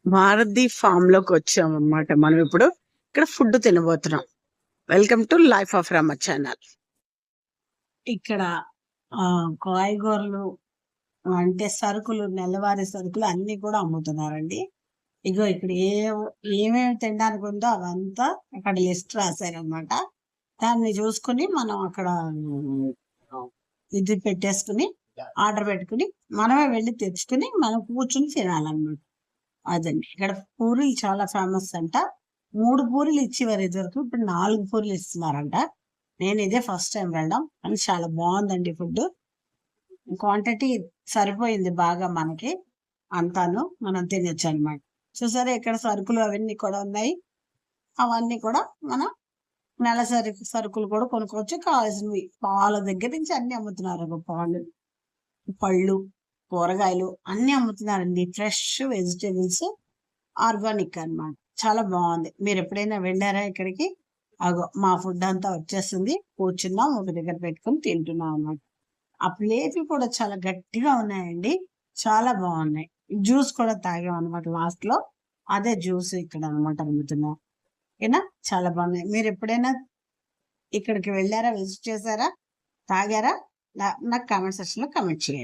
Bharati form లోకి వచ్చాం అన్నమాట. మనం ఇప్పుడు ఇక్కడ ఫుడ్ తినబోతున్నాం. Welcome to life of Rama channel. ఇక్కడ కాయగూరలు అంటే సరుకులు, నెలవారీ సరుకులు అన్ని కూడా అమ్ముతున్నారండి. ఇగో ఇక్కడ ఏమేమి తినడానికి ఉందో అవంతా అక్కడ లిస్ట్ రాశారనమాట. దాన్ని చూసుకుని మనం అక్కడ ఇది పెట్టేసుకుని ఆర్డర్ పెట్టుకుని మనమే వెళ్ళి తెచ్చుకుని మనం కూర్చుని తినాలన్నమాట. అదండి. ఇక్కడ పూరీలు చాలా ఫేమస్ అంట. 3 పూరీలు ఇచ్చేవారు ఇదివరకు. ఇప్పుడు 4 పూరీలు ఇస్తున్నారంట. నేను ఇదే ఫస్ట్ టైం వెళ్ళడం. కానీ చాలా బాగుందండి ఫుడ్. క్వాంటిటీ సరిపోయింది బాగా మనకి. అంతాను మనం తినొచ్చు అనమాట. చూసారా ఇక్కడ సరుకులు అవన్నీ కూడా ఉన్నాయి. అవన్నీ కూడా మనం నెలసరి సరుకులు కూడా కొనుక్కోవచ్చు. కావాల్సినవి పాల దగ్గర నుంచి అన్ని అమ్ముతున్నారు. పాలు, పళ్ళు, కూరగాయలు అన్ని అమ్ముతున్నారండి. ఫ్రెష్ వెజిటేబుల్స్, ఆర్గానిక్ అన్నమాట. చాలా బాగుంది. మీరు ఎప్పుడైనా వెళ్ళారా ఇక్కడికి? అగో మా ఫుడ్ అంతా వచ్చేసింది. కూర్చున్నాం, ఒక దగ్గర పెట్టుకుని తింటున్నాం అన్నమాట. ఆ ప్లేట్లు కూడా చాలా గట్టిగా ఉన్నాయండి. చాలా బాగున్నాయి. జ్యూస్ కూడా తాగాం అనమాట లాస్ట్ లో. అదే జ్యూస్ ఇక్కడ అనమాట అమ్ముతున్నాం. ఓకేనా? చాలా బాగున్నాయి. మీరు ఎప్పుడైనా ఇక్కడికి వెళ్ళారా? విజిట్ చేశారా? తాగారా? నాకు కామెంట్ సెక్షన్ లో కామెంట్ చేయండి.